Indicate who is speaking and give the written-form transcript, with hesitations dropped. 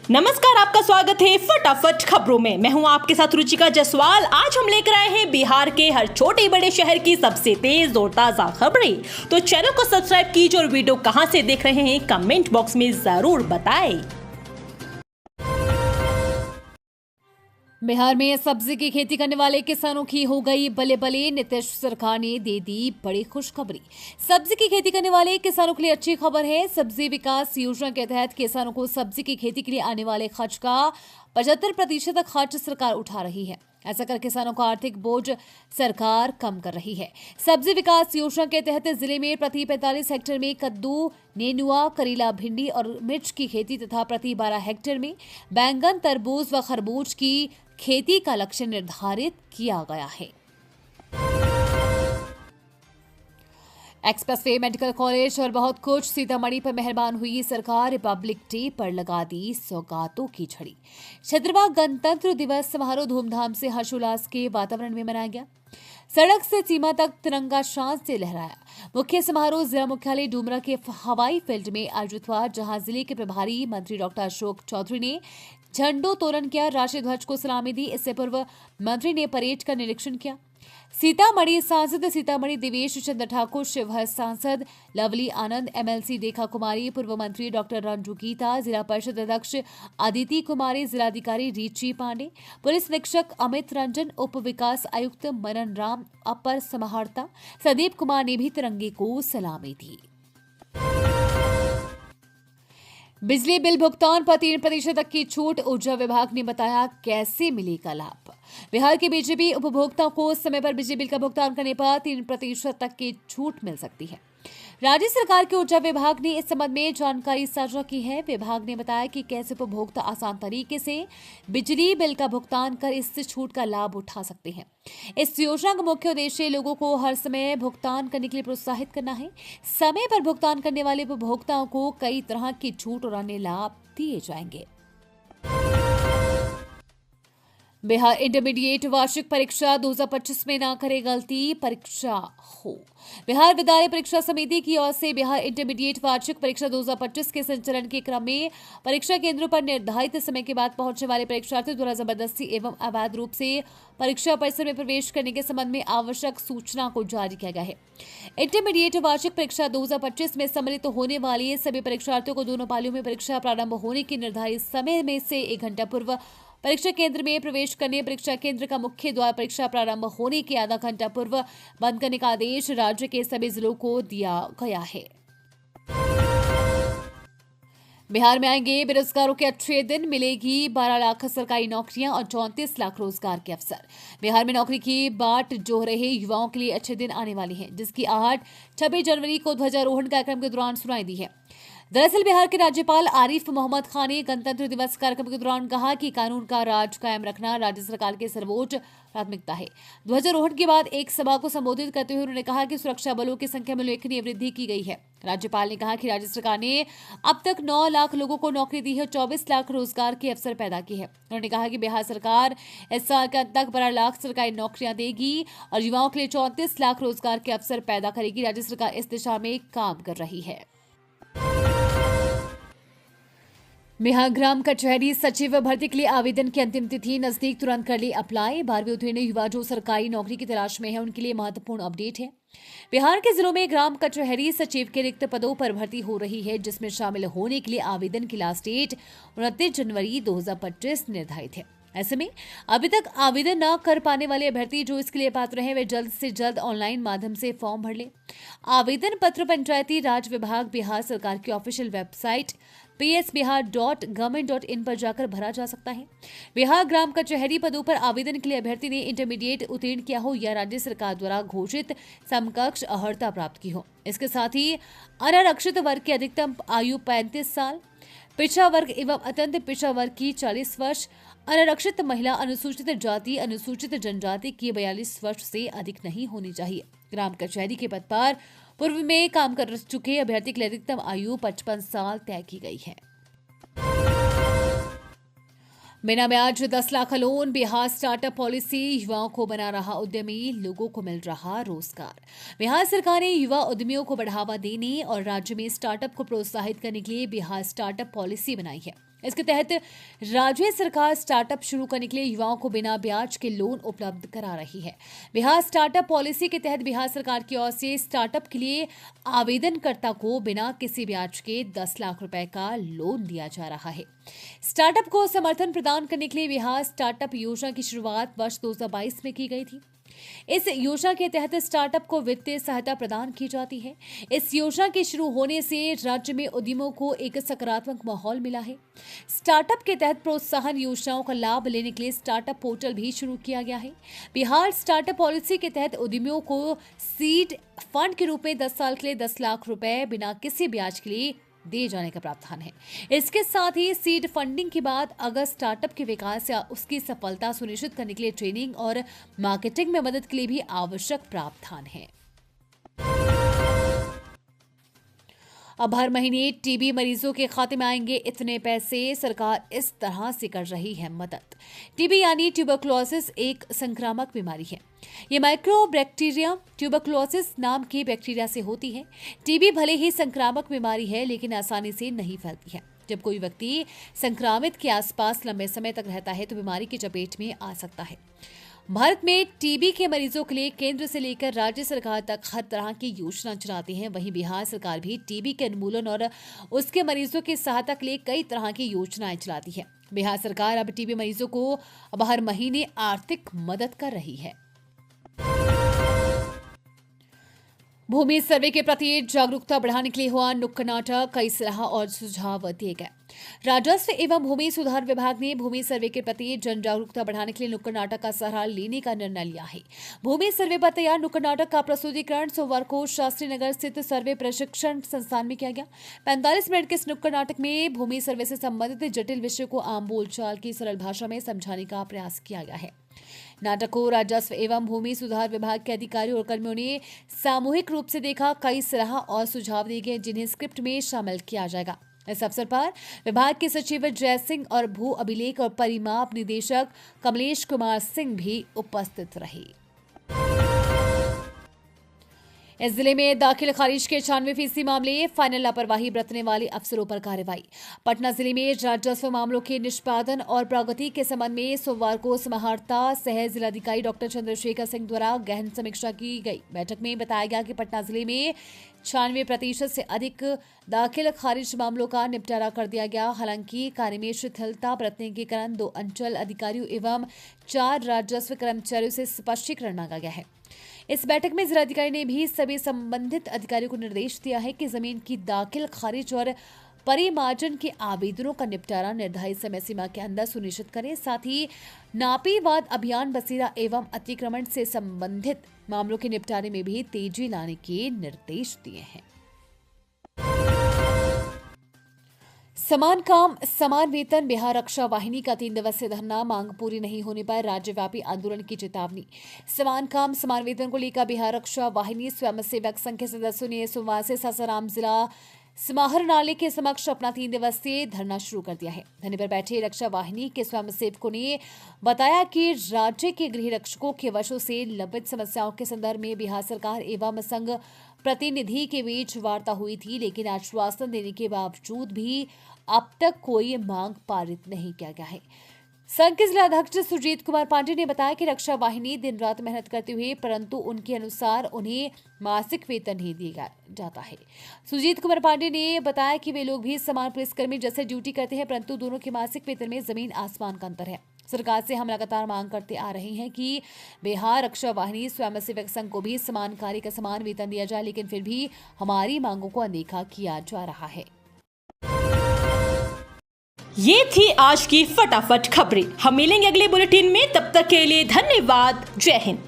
Speaker 1: नमस्कार, आपका स्वागत है फटाफट खबरों में। मैं हूं आपके साथ रुचिका जायसवाल। आज हम लेकर आए हैं बिहार के हर छोटे बड़े शहर की सबसे तेज और ताजा खबरें। तो चैनल को सब्सक्राइब कीजिए और वीडियो कहां से देख रहे हैं कमेंट बॉक्स में जरूर बताएं।
Speaker 2: बिहार में सब्जी की खेती करने वाले किसानों की हो गई बले बले। नीतीश सरकार ने दे दी बड़ी खुशखबरी। सब्जी की खेती करने वाले किसानों के लिए अच्छी खबर है। सब्जी विकास योजना के तहत किसानों को सब्जी की खेती के लिए आने वाले खर्च का 75% खर्च सरकार उठा रही है। ऐसा कर किसानों का आर्थिक बोझ सरकार कम कर रही है। सब्जी विकास योजना के तहत जिले में प्रति 45 हेक्टेयर में कद्दू, नेनुआ, करेला, भिंडी और मिर्च की खेती तथा प्रति 12 हेक्टेयर में बैंगन, तरबूज व खरबूज की खेती का लक्ष्य निर्धारित किया गया है। एक्सप्रेसवे, मेडिकल कॉलेज और बहुत कुछ। सीतामढ़ी पर मेहरबान हुई सरकार। रिपब्लिक डे पर लगा दी सौगातों की झड़ी। 17वां गणतंत्र दिवस समारोह धूमधाम से हर्षोल्लास के वातावरण में मनाया गया। सड़क से सीमा तक तिरंगा शान से लहराया। मुख्य समारोह जिला मुख्यालय डूमरा के हवाई फील्ड में आयोजित हुआ, जहां जिले के प्रभारी मंत्री डॉक्टर अशोक चौधरी ने झंडोत्तोलन किया, राष्ट्रीय ध्वज को सलामी दी। इससे पूर्व मंत्री ने परेड का निरीक्षण किया। सीतामढ़ी सांसद सीतामढ़ी देवेश चंद्र ठाकुर, शिवहर सांसद लवली आनंद, एमएलसी रेखा कुमारी, पूर्व मंत्री डॉक्टर रंजू गीता, जिला परिषद अध्यक्ष अदिति कुमारी, जिलाधिकारी रीची पांडे, पुलिस अधीक्षक अमित रंजन, उप विकास आयुक्त मनन राम, अपर समाहर्ता संदीप कुमार ने भी तिरंगे को सलामी दी। बिजली बिल भुगतान पर 3% तक की छूट। ऊर्जा विभाग ने बताया कैसे मिलेगा लाभ। बिहार के बीजेपी उपभोक्ताओं को समय पर बिजली बिल का भुगतान करने पर 3% तक की छूट मिल सकती है। राज्य सरकार के ऊर्जा विभाग ने इस संबंध में जानकारी साझा की है। विभाग ने बताया कि कैसे उपभोक्ता आसान तरीके से बिजली बिल का भुगतान कर इस छूट का लाभ उठा सकते हैं। इस योजना का मुख्य उद्देश्य लोगों को हर समय भुगतान करने के लिए प्रोत्साहित करना है। समय पर भुगतान करने वाले उपभोक्ताओं को कई तरह की छूट और अन्य लाभ दिए जाएंगे। बिहार इंटरमीडिएट वार्षिक परीक्षा 2025 में न करे गलती, परीक्षा हो। बिहार विद्यालय परीक्षा समिति की ओर से बिहार इंटरमीडिएट वार्षिक परीक्षा 2025 के संचालन के क्रम में परीक्षा केंद्रों पर निर्धारित समय के बाद पहुंचने वाले परीक्षार्थियों द्वारा जबरदस्ती एवं अवैध रूप से परीक्षा परिसर में प्रवेश करने के संबंध में आवश्यक सूचना को जारी किया गया है। इंटरमीडिएट वार्षिक परीक्षा 2025 में सम्मिलित होने वाले सभी परीक्षार्थियों को दोनों पालियों में परीक्षा प्रारंभ होने के निर्धारित समय में से 1 घंटा पूर्व परीक्षा केंद्र में प्रवेश करने, परीक्षा केंद्र का मुख्य द्वार परीक्षा प्रारंभ होने के आधा घंटा पूर्व बंद करने का आदेश राज्य के सभी जिलों को दिया गया है। बिहार में आएंगे बेरोजगारों के अच्छे दिन। मिलेगी 12 लाख सरकारी नौकरियां और 34 लाख रोजगार के अवसर। बिहार में नौकरी की बाट जो रहे युवाओं के लिए अच्छे दिन आने वाले हैं, जिसकी आहट 26 जनवरी को ध्वजारोहण कार्यक्रम के दौरान सुनाई दी है। दरअसल बिहार के राज्यपाल आरिफ मोहम्मद खान ने गणतंत्र दिवस कार्यक्रम के दौरान कहा कि कानून का राज कायम रखना राज्य सरकार की सर्वोच्च प्राथमिकता है। ध्वजारोहण के बाद एक सभा को संबोधित करते हुए उन्होंने कहा कि सुरक्षा बलों की संख्या में उल्लेखनीय वृद्धि की गई है। राज्यपाल ने कहा कि राज्य सरकार ने अब तक 9 लाख लोगों को नौकरी दी है, 24 लाख रोजगार के अवसर पैदा किए हैं। उन्होंने कहा कि बिहार सरकार इस साल के अंत तक 12 लाख सरकारी नौकरियां देगी और युवाओं के लिए 34 लाख रोजगार के अवसर पैदा करेगी। राज्य सरकार इस दिशा में काम कर रही है। बिहार ग्राम कचहरी सचिव भर्ती के लिए आवेदन की अंतिम तिथि नजदीक, तुरंत कर ली अप्लाई। 12वीं उत्तीर्ण युवा जो सरकारी नौकरी की तलाश में है, उनके लिए महत्वपूर्ण अपडेट है। बिहार के जिलों में ग्राम कचहरी सचिव के रिक्त पदों पर भर्ती हो रही है, जिसमें शामिल होने के लिए आवेदन की लास्ट डेट 29 जनवरी 2025 निर्धारित है। ऐसे में अभी तक आवेदन न कर पाने वाले अभ्यर्थी जो इसके लिए पात्र हैं, वे जल्द से जल्द ऑनलाइन माध्यम से फॉर्म भर लें। आवेदन पत्र पंचायती राज विभाग बिहार सरकार की ऑफिशियल वेबसाइट psbihar.government.in पर जाकर भरा जा सकता है। बिहार ग्राम कचहरी पदों पर आवेदन के लिए अभ्यर्थी ने इंटरमीडिएट उत्तीर्ण किया हो या राज्य सरकार द्वारा घोषित समकक्ष अर्हता प्राप्त की हो। इसके साथ ही अनारक्षित वर्ग की अधिकतम आयु 35 साल, पिछड़ा वर्ग एवं अत्यंत पिछड़ा वर्ग की 40 वर्ष, अनारक्षित महिला, अनुसूचित जाति, अनुसूचित जनजाति की 42 वर्ष से अधिक नहीं होनी चाहिए। ग्राम कचहरी के पद पर पूर्व में काम कर चुके अभ्यर्थी के लिए अधिकतम आयु 55 साल तय की गई है। बिना ब्याज 10 lakh loan, Bihar startup policy युवाओं को बना रहा उद्यमी, लोगों को मिल रहा रोजगार। बिहार सरकार ने युवा उद्यमियों को बढ़ावा देने और राज्य में स्टार्टअप को प्रोत्साहित करने के लिए बिहार स्टार्टअप पॉलिसी बनाई है। इसके तहत राज्य सरकार स्टार्टअप शुरू करने के लिए युवाओं को बिना ब्याज के लोन उपलब्ध करा रही है। बिहार स्टार्टअप पॉलिसी के तहत बिहार सरकार की ओर से स्टार्टअप के लिए आवेदनकर्ता को बिना किसी ब्याज के 10 लाख रुपए का लोन दिया जा रहा है। स्टार्टअप को समर्थन प्रदान करने के लिए बिहार स्टार्टअप योजना की शुरुआत वर्ष 2022 में की गई थी। इस योजना के तहत स्टार्टअप को वित्तीय सहायता प्रदान की जाती है। इस योजना के शुरू होने से राज्य में उद्यमों को एक सकारात्मक माहौल मिला है। स्टार्टअप के तहत प्रोत्साहन योजनाओं का लाभ लेने के लिए स्टार्टअप पोर्टल भी शुरू किया गया है। बिहार स्टार्टअप पॉलिसी के तहत उद्यमियों को सीड फंड के रूप में 10 साल के लिए 10 लाख रुपए बिना किसी ब्याज के लिए दिए जाने का प्रावधान है। इसके साथ ही सीड फंडिंग के बाद अगर स्टार्टअप के विकास या उसकी सफलता सुनिश्चित करने के लिए ट्रेनिंग और मार्केटिंग में मदद के लिए भी आवश्यक प्रावधान है। अब हर महीने टीबी मरीजों के खाते में आएंगे इतने पैसे, सरकार इस तरह से कर रही है मदद। टीबी यानी ट्यूबरकुलोसिस एक संक्रामक बीमारी है। ये माइक्रोबैक्टीरिया ट्यूबरकुलोसिस नाम के बैक्टीरिया से होती है। टीबी भले ही संक्रामक बीमारी है लेकिन आसानी से नहीं फैलती है। जब कोई व्यक्ति संक्रामित के आसपास लंबे समय तक रहता है तो बीमारी की चपेट में आ सकता है। भारत में टीबी के मरीजों के लिए केंद्र से लेकर राज्य सरकार तक हर तरह की योजना चलाती है। वहीं बिहार सरकार भी टीबी के उन्मूलन और उसके मरीजों की सहायता के लिए कई तरह की योजनाएं चलाती है। बिहार सरकार अब टीबी मरीजों को अब हर महीने आर्थिक मदद कर रही है। भूमि सर्वे के प्रति जागरूकता बढ़ाने के लिए हुआ नुक्कड़ नाटक, कई सलाह और सुझाव दिए गए। राजस्व एवं भूमि सुधार विभाग ने भूमि सर्वे के प्रति जन जागरूकता बढ़ाने के लिए नुक्कड़ नाटक का सहारा लेने का निर्णय लिया है। भूमि सर्वे पर तैयार नुक्कड़ नाटक का प्रस्तुतिकरण सोमवार को शास्त्री नगर स्थित सर्वे प्रशिक्षण संस्थान में किया गया। 45 मिनट के इस नुक्कड़ नाटक में भूमि सर्वे से संबंधित जटिल विषय को आम बोलचाल की सरल भाषा में समझाने का प्रयास किया गया है। नाटक को राजस्व एवं भूमि सुधार विभाग के अधिकारियों और कर्मियों ने सामूहिक रूप से देखा। कई सलाह और सुझाव दिए गए जिन्हें स्क्रिप्ट में शामिल किया जाएगा। इस अवसर पर विभाग के सचिव जय सिंह और भू अभिलेख और परिमाप निदेशक कमलेश कुमार सिंह भी उपस्थित रहे। इस जिले में दाखिल खारिज के 96% मामले, फाइनल लापरवाही बरतने वाले अफसरों पर कार्रवाई। पटना जिले में राजस्व मामलों के निष्पादन और प्रगति के संबंध में सोमवार को समाहर्ता सह जिलाधिकारी डॉक्टर चंद्रशेखर सिंह द्वारा गहन समीक्षा की गई। बैठक में बताया गया कि पटना जिले में 96% से अधिक दाखिल खारिज मामलों का निपटारा कर दिया गया। हालांकि कार्य में शिथिलता बरतने के कारण 2 अंचल अधिकारियों एवं 4 राजस्व कर्मचारियों से स्पष्टीकरण मांगा गया है। इस बैठक में जिलाधिकारी ने भी सभी संबंधित अधिकारियों को निर्देश दिया है कि जमीन की दाखिल खारिज और परिमार्जन के आवेदनों का निपटारा निर्धारित समय सीमा के अंदर सुनिश्चित करें। साथ ही नापीवाद अभियान, बसेरा एवं अतिक्रमण से संबंधित मामलों के निपटारे में भी तेजी लाने के निर्देश दिए हैं। समान काम समान वेतन, बिहार रक्षा वाहिनी का 3 दिवसीय धरना, मांग पूरी नहीं होने पर राज्यव्यापी आंदोलन की चेतावनी। समान काम समान वेतन को लेकर बिहार रक्षा वाहिनी स्वयंसेवक संघ के सदस्यों ने सोमवार से सासाराम जिला समाहरणालय के समक्ष अपना 3 दिवसीय धरना शुरू कर दिया है। धरने पर बैठे रक्षा वाहिनी के स्वयंसेवकों ने बताया कि राज्य के गृह रक्षकों के वर्षों से लंबित समस्याओं के संदर्भ में बिहार सरकार एवं संघ प्रतिनिधि के बीच वार्ता हुई थी, लेकिन आश्वासन देने के बावजूद भी अब तक कोई मांग पारित नहीं किया गया है। संघ के जिलाध्यक्ष सुजीत कुमार पांडे ने बताया कि रक्षा वाहिनी दिन रात मेहनत करते हुए परंतु उनके अनुसार उन्हें मासिक वेतन नहीं दिया जाता है। सुजीत कुमार पांडे ने बताया कि वे लोग भी समान पुलिसकर्मी जैसे ड्यूटी करते हैं, परंतु दोनों के मासिक वेतन में जमीन आसमान का अंतर है। सरकार से हम लगातार मांग करते आ रहे हैं कि बिहार रक्षा वाहिनी स्वयंसेवक संघ को भी समान कार्य का समान वेतन दिया जाए, लेकिन फिर भी हमारी मांगों को अनदेखा किया जा रहा है।
Speaker 1: ये थी आज की फटाफट खबरें। हम मिलेंगे अगले बुलेटिन में, तब तक के लिए धन्यवाद। जय हिंद।